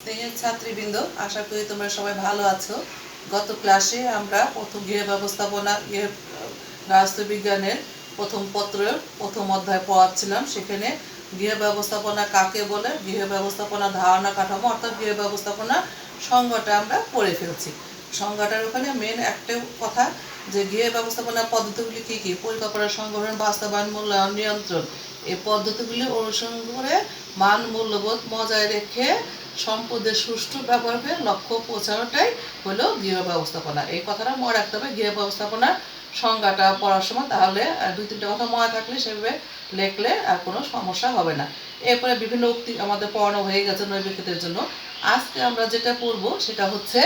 স্নেহের ছাত্রীবৃন্দ, আশা করি তোমরা সবাই ভালো আছো। গত ক্লাসে আমরা প্রথম গৃহ ব্যবস্থাপনা রাষ্ট্রবিজ্ঞানের প্রথম পত্রের প্রথম অধ্যায় পড়াচ্ছিলাম। সেখানে গৃহ ব্যবস্থাপনা কাকে বলে, গৃহ ব্যবস্থাপনা ধারণা কাঠামো অর্থাৎ গৃহ ব্যবস্থাপনা সংজ্ঞাটা আমরা পড়ে ফেলছি। সংজ্ঞাটার ওখানে মেন একটা কথা যে গৃহ ব্যবস্থাপনার পদ্ধতিগুলি কী কী, পরিকল্পনা, সংগঠন, বাস্তবায়ন, মূল্যায়ন, নিয়ন্ত্রণ, এই পদ্ধতিগুলি অনুসরণ করে মান মূল্যবোধ বজায় রেখে সম্পদের সুষ্ঠু ব্যবহারে লক্ষ্য পৌঁছানোটাই হলো গৃহ ব্যবস্থাপনা। এই কথাটা মনে রাখতে হবে গৃহ ব্যবস্থাপনার সংজ্ঞাটা পড়ার সময়, তাহলে দুই তিনটা কথা মনে থাকলে সেভাবে লেখলে আর কোনো সমস্যা হবে না। এরপরে বিভিন্ন উক্তি আমাদের পড়ানো হয়ে গেছে নৈবেক্ষিতের জন্য। আজকে আমরা যেটা পড়ব সেটা হচ্ছে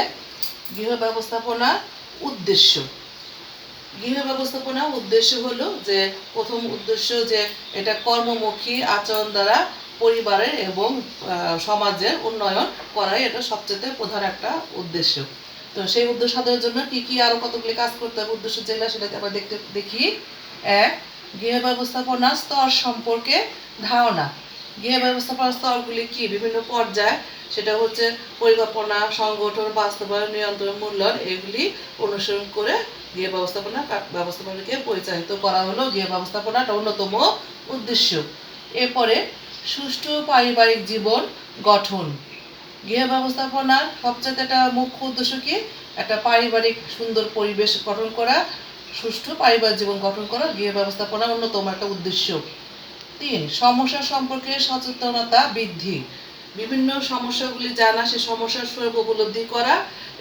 গৃহ ব্যবস্থাপনার উদ্দেশ্য। গৃহ ব্যবস্থাপনা উদ্দেশ্য হলো যে প্রথম উদ্দেশ্য যে এটা কর্মমুখী আচরণ দ্বারা পরিবারের এবং সমাজের উন্নয়ন করাই এটা সবচেয়ে প্রধান একটা উদ্দেশ্য। তো সেই উদ্দেশ্য সাধনের জন্য কি কি আরো কতগুলি কাজ করতে হবে, উদ্দেশ্য যেগুলো সেটাকে আমরা দেখি। এক, গৃহ ব্যবস্থাপনার স্তর সম্পর্কে ধারণা। গৃহ ব্যবস্থাপনার স্তরগুলি কি, বিভিন্ন পর্যায়, সেটা হচ্ছে পরিকল্পনা, সংগঠন, বাস্তবায়ন, নিয়ন্ত্রণ, মূল্যায়ন, এগুলি অনুসরণ করে গৃহ ব্যবস্থাপনাকে পরিচালিত করা হলো গৃহ ব্যবস্থাপনার অন্যতম উদ্দেশ্য। এরপরে সুষ্ঠু পারিবারিক জীবন গঠন। গৃহ ব্যবস্থাপনার সবচেয়ে একটা মুখ্য উদ্দেশ্য কি, একটা পারিবারিক সুন্দর পরিবেশ গঠন করা, সুষ্ঠু পারিবারিক জীবন গঠন করা গৃহ ব্যবস্থাপনার অন্যতম একটা উদ্দেশ্য। 3, সমস্যা সম্পর্কে সচেতনতা বৃদ্ধি। বিভিন্ন সমস্যাগুলি জানা, সেই সমস্যার স্বরূপ উপলব্ধি করা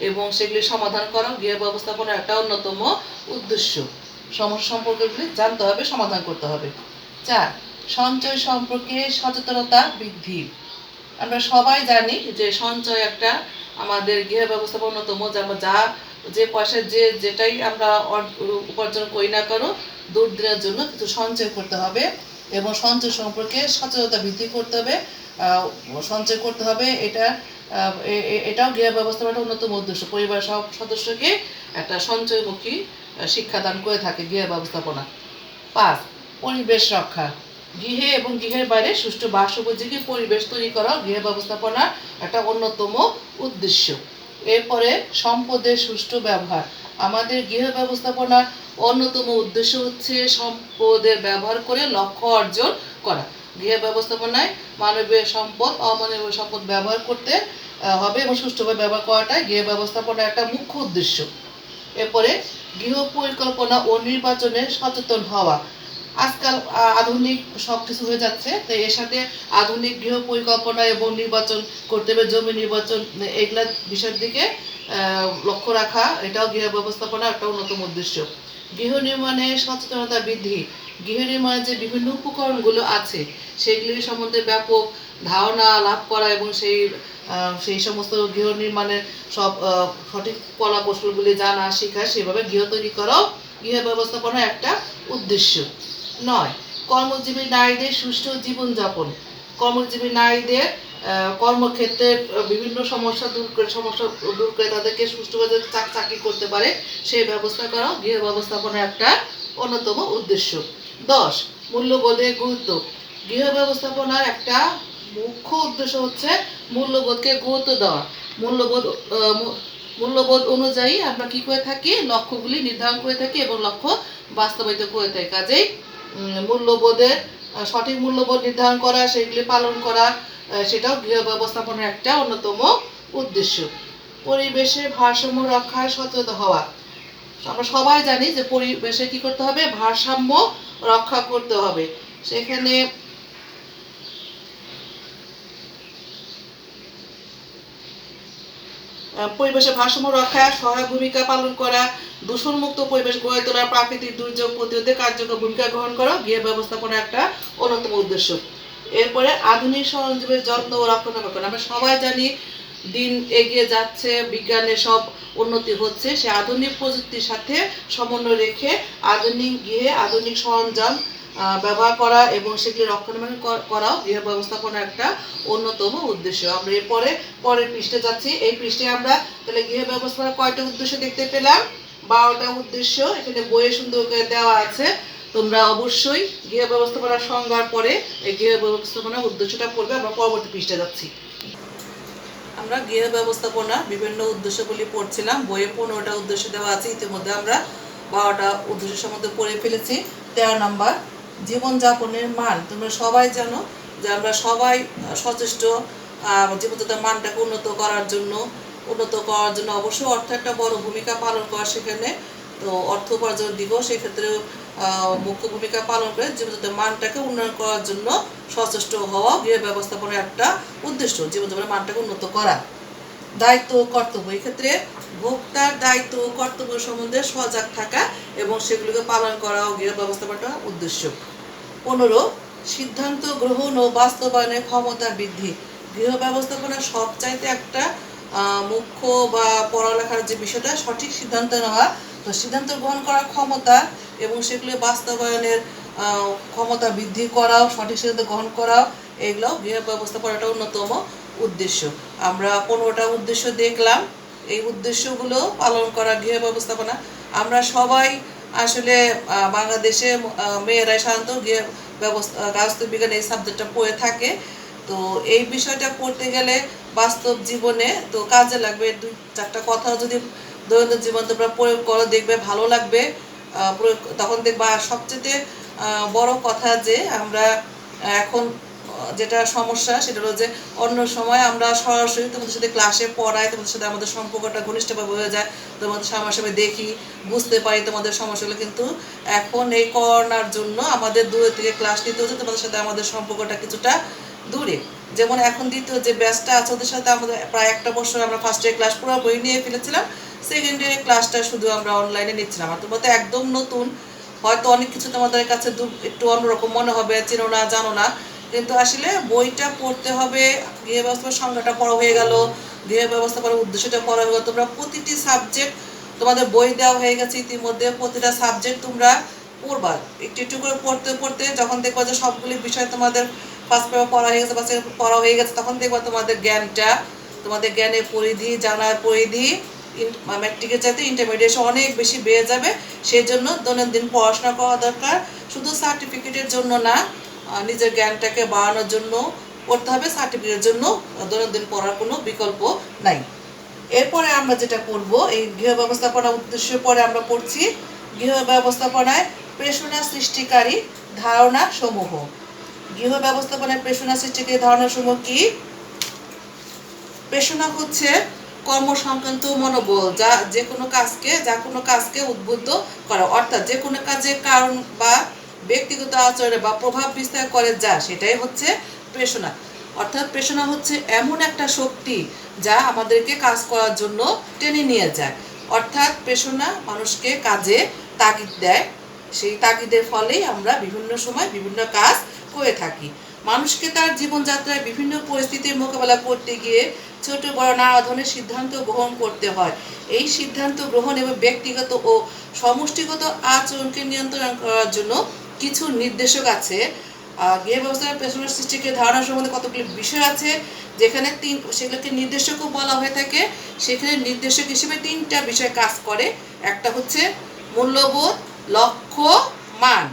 এবং সেগুলি সমাধান করা গৃহ ব্যবস্থাপনার একটা অন্যতম উদ্দেশ্য। সমস্যা সম্পর্কগুলি জানতে হবে, সমাধান করতে হবে। 4, সঞ্চয় সম্পর্কে সচেতনতা বৃদ্ধি। আমরা সবাই জানি যে সঞ্চয় একটা আমাদের গৃহ ব্যবস্থাপনা অন্যতম, যে পয়সা যেটাই আমরা উপার্জন করি না কেন দুর্দিনের জন্য কিছু সঞ্চয় করতে হবে এবং সঞ্চয় সম্পর্কে সচেতনতা বৃদ্ধি করতে হবে, সঞ্চয় করতে হবে। এটাও গৃহ ব্যবস্থাপনার অন্যতম উদ্দেশ্য। পরিবারের সব সদস্যকে একটা সঞ্চয়মুখী শিক্ষাদান করে থাকে গৃহ ব্যবস্থাপনা। 5, পরিবেশ রক্ষা। গৃহে এবং গৃহের বাইরে সুষ্ঠু বাসোপযোগী পরিবেশ তৈরি করা গৃহ ব্যবস্থাপনার একটা অন্যতম উদ্দেশ্য। এরপরে সম্পদের সুষ্ঠু ব্যবহার। আমাদের গৃহ ব্যবস্থাপনার অন্যতম উদ্দেশ্য হচ্ছে সম্পদের ব্যবহার করে লক্ষ্য অর্জন করা। গৃহ ব্যবস্থাপনায় মানবীয় সম্পদ, অমানবীয় সম্পদ ব্যবহার করতে হবে এবং সুষ্ঠুভাবে ব্যবহার করাটাই গৃহ ব্যবস্থাপনার একটা মুখ্য উদ্দেশ্য। এরপরে গৃহ পরিকল্পনা ও নির্বাচনে সচেতন হওয়া। আজকাল আধুনিক সব কিছু হয়ে যাচ্ছে, তো এর সাথে আধুনিক গৃহ পরিকল্পনা এবং নির্বাচন করতে হবে, জমি নির্বাচন, এগুলা বিষয়ের দিকে লক্ষ্য রাখা, এটাও গৃহ ব্যবস্থাপনার একটা অন্যতম উদ্দেশ্য। গৃহ নির্মাণে সচেতনতা বৃদ্ধি। গৃহ নির্মাণের যে বিভিন্ন উপকরণগুলো আছে সেগুলির সম্বন্ধে ব্যাপক ধারণা লাভ করা এবং সেই সমস্ত গৃহ নির্মাণের সব সঠিক কলা কৌশলগুলি জানা, শেখা, সেভাবে গৃহ তৈরি করাও গৃহ ব্যবস্থাপনার একটা উদ্দেশ্য। 9, কর্মজীবী নারীদের সুষ্ঠু জীবনযাপন। কর্মজীবী নারীদের কর্মক্ষেত্রে বিভিন্ন সমস্যা দূর করে তাদেরকে সুষ্ঠুভাবে চাকরি করতে পারে সেই ব্যবস্থা করাও গৃহ ব্যবস্থাপনার একটা অন্যতম উদ্দেশ্য। 10, মূল্যবোধের গুরুত্ব। গৃহ ব্যবস্থাপনার একটা মুখ্য উদ্দেশ্য হচ্ছে মূল্যবোধকে গুরুত্ব দেওয়া। মূল্যবোধ অনুযায়ী আমরা কি করে থাকি, লক্ষ্যগুলি নির্ধারণ করে থাকি এবং লক্ষ্য বাস্তবায়িত করে থাকি। কাজেই মূল্যবোধের সঠিক মূল্যবোধ নির্ধারণ করা, সেগুলি পালন করা, সেটাও গৃহ ব্যবস্থাপনার একটা অন্যতম উদ্দেশ্য। পরিবেশের ভারসাম্য রক্ষায় সচেতন হওয়া। আমরা সবাই জানি যে পরিবেশে কি করতে হবে, ভারসাম্য রক্ষা করতে হবে। সেখানে পরিবেশের ভারসাম্য রক্ষায় সহায়ক ভূমিকা পালন করা, দূষণমুক্ত পরিবেশ গড়ে তোলা, প্রাকৃতিক দুর্যোগ প্রতিরোধে কার্যকর ভূমিকা গ্রহণ করা গৃহ ব্যবস্থাপনার একটা অন্যতম উদ্দেশ্য। এরপরে আধুনিক সরঞ্জামের যত্ন ও রক্ষণাবেক্ষণ। আমরা সবাই জানি দিন এগিয়ে যাচ্ছে, বিজ্ঞানের সব উন্নতি হচ্ছে, সে আধুনিক প্রযুক্তির সাথে সমন্বয় রেখে আধুনিক গৃহে আধুনিক সরঞ্জাম ব্যবহার করা এবং সেগুলি রক্ষণাবেক্ষণ করাও গৃহ ব্যবস্থাপনার একটা অন্যতম উদ্দেশ্য। আমরা পরের পৃষ্ঠে যাচ্ছি। এই পৃষ্ঠে আমরা তাহলে গৃহ ব্যবস্থাপনার কয়টা উদ্দেশ্য দেখতে পেলাম, 12টা উদ্দেশ্য এখানে বইয়ে সুন্দর করে দেওয়া আছে। তোমরা অবশ্যই গৃহ ব্যবস্থাপনার সংজ্ঞার পরে এই গৃহ ব্যবস্থাপনার উদ্দেশ্যটা পড়বে। আমরা পরবর্তী পৃষ্ঠে যাচ্ছি। আমরা গৃহ ব্যবস্থাপনা বিভিন্ন উদ্দেশ্যগুলি পড়ছিলাম। বইয়ে 15টা উদ্দেশ্য দেওয়া আছে, ইতিমধ্যে আমরা 12টা উদ্দেশ্য সম্বন্ধে পড়ে ফেলেছি। 13 নম্বর, জীবনযাপনের মান। তোমরা সবাই জানো যে আমরা সবাই সচেষ্ট জীবনযাত্রার মানটাকে উন্নত করার জন্য অবশ্যই অর্থ একটা বড় ভূমিকা পালন করে সেখানে। তো অর্থ উপার্জনের দিকেও সেক্ষেত্রে মুখ্য ভূমিকা পালন করে জীবনযাত্রার মানটাকে উন্নয়ন করার জন্য সচেষ্ট হওয়া গৃহ ব্যবস্থাপনার একটা উদ্দেশ্য, জীবনযাপনের মানটাকে উন্নত করা। দায়িত্ব ও কর্তব্য, এক্ষেত্রে ভোক্তার দায়িত্ব ও কর্তব্য সম্বন্ধে সজাগ থাকা এবং সেগুলোকে পালন করাও গৃহ ব্যবস্থাপনার উদ্দেশ্য। 15, সিদ্ধান্ত গ্রহণ ও বাস্তবায়নের ক্ষমতা বৃদ্ধি। গৃহ ব্যবস্থাপনার সবচাইতে একটা মুখ্য বা পড়ালেখার যে বিষয়টা সঠিক সিদ্ধান্ত নেওয়া, তো সিদ্ধান্ত গ্রহণ করার ক্ষমতা এবং সেগুলো বাস্তবায়নের ক্ষমতা বৃদ্ধি করাও, সঠিক সিদ্ধান্ত গ্রহণ করাও, এগুলো গৃহ ব্যবস্থাপনার একটা অন্যতম উদ্দেশ্য। আমরা 15টা উদ্দেশ্য দেখলাম। এই উদ্দেশ্যগুলো পালন করা গৃহ ব্যবস্থাপনা। আমরা সবাই আসলে বাংলাদেশে মেয়েরাই সাধারণত গৃহ গার্হস্থ্য বিজ্ঞান এই সাবজেক্টটা পড়ে থাকে। তো এই বিষয়টা পড়তে গেলে বাস্তব জীবনে তো কাজে লাগবে। 2-4টা কথা যদি দৈনন্দিন জীবন তোমরা প্রয়োগ করো, দেখবে ভালো লাগবে। তখন দেখবা সবচেয়ে বড় কথা যে আমরা এখন যেটা সমস্যা সেটা হলো যে অন্য সময় আমরা সরাসরি তোমাদের সাথে ক্লাসে পড়াই, তোমাদের সাথে আমাদের সম্পর্কটা ঘনিষ্ঠভাবে হয়ে যায়, তোমাদের সামনাসামনি দেখি, বুঝতে পারি তোমাদের সমস্যাগুলো। কিন্তু এখন এই করোনার জন্য আমাদের দূরে থেকে ক্লাস নিতে হচ্ছে, তোমাদের সাথে আমাদের সম্পর্কটা কিছুটা দূরে। যেমন এখন দ্বিতীয় যে ব্যাচটা আছে ওদের সাথে আমাদের প্রায় 1 বছর আমরা ফার্স্ট ইয়ার ক্লাস পুরো বই নিয়ে ফেলেছিলাম, সেকেন্ড ইয়ারের ক্লাসটা শুধু আমরা অনলাইনে নিচ্ছিলাম। আর তোমরা তো একদম নতুন, হয়তো অনেক কিছু তোমাদের কাছে একটু অন্যরকম মনে হবে, চেনো না, জানো না, কিন্তু আসলে বইটা পড়তে হবে। গৃহ ব্যবস্থাপনার সংজ্ঞাটা পড়া হয়ে গেল, গৃহ ব্যবস্থাপনার উদ্দেশ্যটা পড়া হয়ে গেল। তোমরা প্রতিটি সাবজেক্ট তোমাদের বই দেওয়া হয়ে গেছে ইতিমধ্যে, প্রতিটা সাবজেক্ট তোমরা পড়বা। একটু একটু করে পড়তে পড়তে যখন দেখবা যে সবগুলি বিষয় তোমাদের ফার্স্ট পেপার পড়া হয়ে গেছে বা পড়া হয়ে গেছে, তখন দেখবা তোমাদের জ্ঞানের পরিধি, জানার পরিধি ম্যাট্রিকের চাইতে ইন্টারমিডিয়েট অনেক বেশি বেড়ে যাবে। সেই জন্য দৈনন্দিন পড়াশোনা করা দরকার। শুধু সার্টিফিকেটের জন্য না, নিজের জ্ঞানটাকে বাড়ানোর জন্য পড়তে হবে। সার্টিফিকেটের জন্য দৈনন্দিন পড়ার কোনো বিকল্প নাই। এরপরে আমরা যেটা পড়বো, এই গৃহ ব্যবস্থাপনা উদ্দেশ্য পরে আমরা পড়ছি গৃহ ব্যবস্থাপনায় প্রেষণা সৃষ্টিকারী ধারণা সমূহ। গৃহ ব্যবস্থাপনায় প্রেষণা সৃষ্টিকারী ধারণা সমূহ কি? প্রেষণা হচ্ছে কর্মসংক্রান্ত মনোবল, যে কোনো কাজকে উদ্বুদ্ধ করা, অর্থাৎ যে কোনো কাজের কারণ বা ব্যক্তিগত আচরণে বা প্রভাব বিস্তার করে সেটাই হচ্ছে প্রেষণা। অর্থাৎ প্রেষণা হচ্ছে এমন একটা শক্তি যা আমাদেরকে কাজ করার জন্য টেনে নিয়ে যায়। অর্থাৎ প্রেষণা মানুষকে কাজে তাগিদ দেয়। সেই তাগিদের ফলেই আমরা বিভিন্ন সময় বিভিন্ন কাজ করে থাকি। মানুষকে তার জীবনযাত্রায় বিভিন্ন পরিস্থিতির মোকাবেলা করতে গিয়ে ছোট বড় নানা ধরনের সিদ্ধান্ত গ্রহণ করতে হয়। এই সিদ্ধান্ত গ্রহণ এবং ব্যক্তিগত ও সমষ্টিগত আচরণকে নিয়ন্ত্রণ করার জন্য কিছু নির্দেশক আছে। গৃহ ব্যবস্থাপনার প্রেষণা সৃষ্টিকে ধারণা সম্বন্ধে কতগুলি বিষয় আছে, যেখানে সেগুলোকে নির্দেশকও বলা হয়ে থাকে। সেখানে নির্দেশক হিসেবে 3টা বিষয় কাজ করে। একটা হচ্ছে মূল্যবোধ, লক্ষ্য, মান।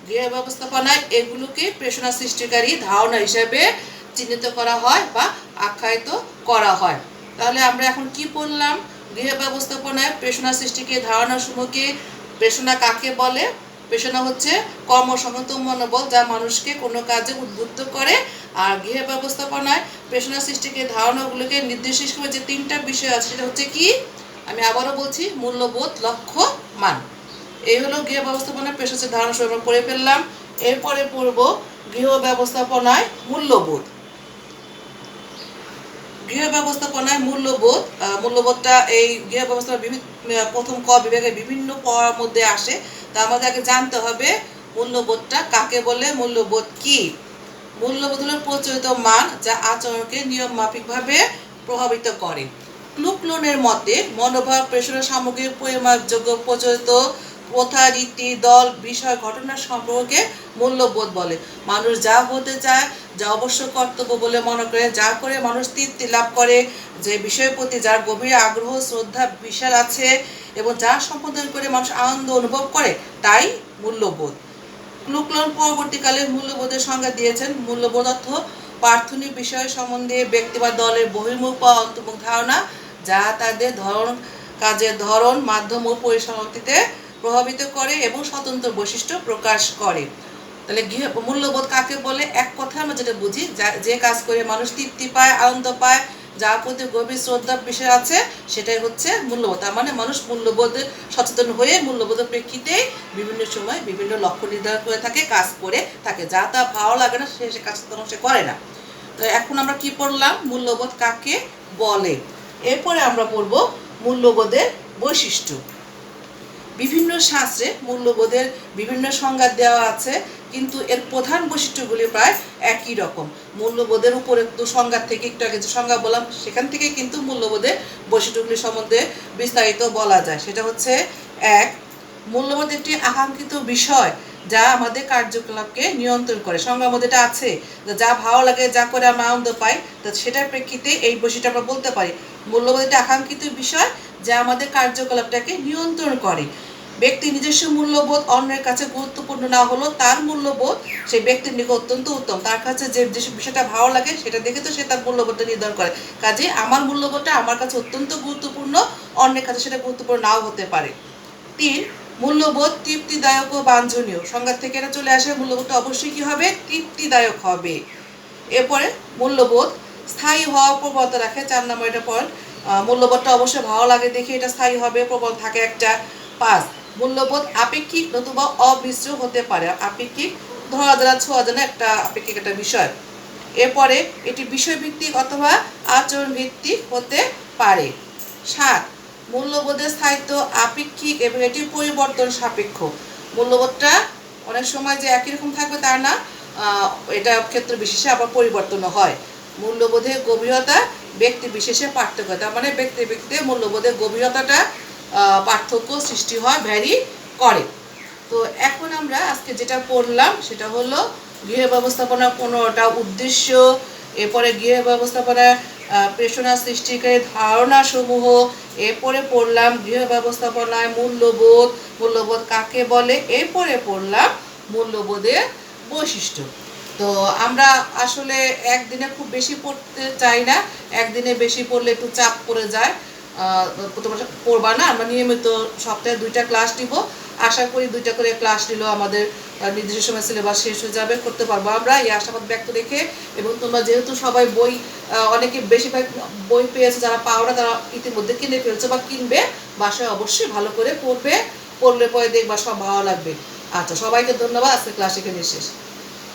গৃহ ব্যবস্থাপনায় এগুলোকে প্রেষণা সৃষ্টিকারী ধারণা হিসেবে চিহ্নিত করা হয় বা আখ্যায়িত করা হয়। তাহলে আমরা এখন কি পড়লাম? গৃহ ব্যবস্থাপনায় প্রেষণা সৃষ্টিকারী ধারণা সমূহকে, প্রেষণা কাকে বলে? প্রেষণা হচ্ছে কর্মসংক্রান্ত মনোবল যা মানুষকে কোনো কাজে উদ্বুদ্ধ করে। আর গৃহ ব্যবস্থাপনায় প্রেষণা সৃষ্টিকারী ধারণাগুলোকে নির্দেশ হিসেবে যে 3টা বিষয় আছে সেটা হচ্ছে কি? আমি আবারও বলছি, মূল্যবোধ, লক্ষ্য, মান। এই হলো গৃহ ব্যবস্থাপনায় প্রেষণা ধারণা সমূহ পড়ে ফেললাম। এরপরে পড়ব গৃহ ব্যবস্থাপনায় মূল্যবোধ। গৃহ ব্যবস্থাপনায় মূল্যবোধটা এই গৃহ ব্যবস্থাপনার প্রথম ক বিভাগে বিভিন্ন পড়ার মধ্যে আসে। তা আমাদের আগে জানতে হবে মূল্যবোধটা কাকে বলে, মূল্যবোধ কি? মূল্যবোধ হলো প্রচলিত মান যা আচরণকে নিয়ম মাফিকভাবে প্রভাবিত করে। ক্লুকলোনের মতে মনোভাব, প্রেষণা সামগ্রীর পরিমাপযোগ্য প্রচলিত প্রথা, রীতি, দল, বিষয়, ঘটনার সম্পর্কে মূল্যবোধ বলে। মানুষ যা হতে চায়, যা অবশ্য কর্তব্য বলে মনে করে, যা করে মানুষ তৃপ্তি লাভ করে, যে বিষয়ের প্রতি যার গভীর আগ্রহ, শ্রদ্ধা, বিশ্বাস আছে এবং যা সম্পাদন করে মানুষ আনন্দ অনুভব করে, তাই মূল্যবোধ। ক্লুকলোন পরবর্তীকালে মূল্যবোধের সংজ্ঞা দিয়েছেন। মূল্যবোধ অর্থ প্রাথমিক বিষয় সম্বন্ধে ব্যক্তি বা দলের বহির্মুখ বা অন্তর্মুখ ধারণা যা তাদের কাজের ধরন, মাধ্যম ও পরিসমাপ্তিতে প্রভাবিত করে এবং স্বতন্ত্র বৈশিষ্ট্য প্রকাশ করে। তাহলে মূল্যবোধ কাকে বলে? এক কথা আমরা যেটা বুঝি, যে কাজ করে মানুষ তৃপ্তি পায়, আনন্দ পায়, যার প্রতি গভীর শ্রদ্ধা বিষয় আছে, সেটাই হচ্ছে মূল্যবোধ। তার মানে মানুষ মূল্যবোধে সচেতন হয়ে মূল্যবোধের প্রেক্ষিতে বিভিন্ন সময় বিভিন্ন লক্ষ্য নির্ধারণ করে থাকে, কাজ করে থাকে। যা তা ভালো লাগে না সে কাজ তখন সে করে না। তো এখন আমরা কি পড়লাম? মূল্যবোধ কাকে বলে। এরপরে আমরা পড়ব মূল্যবোধের বৈশিষ্ট্য। বিভিন্ন শাস্ত্রে মূল্যবোধের বিভিন্ন সংজ্ঞা দেওয়া আছে, কিন্তু এর প্রধান বৈশিষ্ট্যগুলি প্রায় একই রকম। মূল্যবোধের উপরোক্ত সংজ্ঞা থেকে একটু আগে যে সংজ্ঞা বললাম সেখান থেকে কিন্তু মূল্যবোধের বৈশিষ্ট্যগুলি সম্বন্ধে বিস্তারিত বলা যায়। সেটা হচ্ছে, এক, মূল্যবোধ একটি আকাঙ্ক্ষিত বিষয় যা আমাদের কার্যকলাপকে নিয়ন্ত্রণ করে। সংজ্ঞার মধ্যে এটা আছে, যা ভালো লাগে, যা করে আমরা আনন্দ পাই, তো সেটার প্রেক্ষিতে এই বৈশিষ্ট্য আমরা বলতে পারি। মূল্যবোধ একটি আকাঙ্ক্ষিত বিষয় যা আমাদের কার্যকলাপটাকে নিয়ন্ত্রণ করে। ব্যক্তির নিজস্ব মূল্যবোধ অন্যের কাছে গুরুত্বপূর্ণ না হলেও তার মূল্যবোধ সেই ব্যক্তির নিকট অত্যন্ত উত্তম। তার কাছে যে বিষয়টা ভালো লাগে সেটা দেখে তো সে তার মূল্যবোধটা নির্ধারণ করে। কাজে আমার মূল্যবোধটা আমার কাছে অত্যন্ত গুরুত্বপূর্ণ, অন্যের কাছে সেটা গুরুত্বপূর্ণ নাও হতে পারে। 3, মূল্যবোধ তৃপ্তিদায়ক ও বাঞ্ছনীয়। সংজ্ঞা থেকে এটা চলে আসে, মূল্যবোধটা অবশ্যই কি হবে? তৃপ্তিদায়ক হবে। এরপরে মূল্যবোধ স্থায়ী হওয়ার প্রবণতা রাখে। 4 নম্বর এটা পয়েন্ট। মূল্যবোধটা অবশ্যই ভালো লাগে দেখে এটা স্থায়ী হবে, প্রবণ থাকে একটা। 5, মূল্যবোধ আপেক্ষিক নতুবা অমিশ্র হতে পারে। আপেক্ষিক ধরা ধরা ছোঁয়া যেন একটা আপেক্ষিক একটা বিষয়। এরপরে এটি বিষয়ভিত্তিক অথবা আচরণ ভিত্তিক হতে পারে। 7, মূল্যবোধের স্থায়িত্ব আপেক্ষিক এবং এটি পরিবর্তন সাপেক্ষ। মূল্যবোধটা অনেক সময় যে একই রকম থাকবে তা না, এটা ক্ষেত্র বিশেষে আবার পরিবর্তনও হয়। মূল্যবোধের গভীরতা ব্যক্তি বিশেষে পার্থক্য। তার মানে ব্যক্তি ব্যক্তিতে মূল্যবোধের গভীরতাটা পার্থক্য সৃষ্টি হয়, ভ্যারি করে। তো এখন আমরা আজকে যেটা পড়লাম সেটা হলো গৃহ ব্যবস্থাপনার 15টা উদ্দেশ্য, এরপরে গৃহ ব্যবস্থাপনার প্রেরণা সৃষ্টিকারী ধারণাসমূহ, এরপরে পড়লাম গৃহ ব্যবস্থাপনায় মূল্যবোধ, মূল্যবোধ কাকে বলে, এরপরে পড়লাম মূল্যবোধের বৈশিষ্ট্য। তো আমরা আসলে একদিনে খুব বেশি পড়তে চাই না, একদিনে বেশি পড়লে একটু চাপ পড়ে যায়। তোমরা পড়বা না, আমরা নিয়মিত সপ্তাহে 2টা ক্লাস নিব। আশা করি 2টা করে ক্লাস নিলেও আমাদের নির্দিষ্ট সময় সিলেবাস শেষ হয়ে যাবে, করতে পারবো আমরা, এই আশাবাদ ব্যক্ত রেখে। এবং তোমরা যেহেতু সবাই বই, অনেকে বেশিরভাগ বই পেয়েছে, যারা পাও না তারা ইতিমধ্যে কিনে ফেলছে বা কিনবে, বাসায় অবশ্যই ভালো করে পড়বে, পড়লে পরে দেখবা সব ভালো লাগবে। আচ্ছা, সবাইকে ধন্যবাদ। আজকে ক্লাস এখানে শেষ।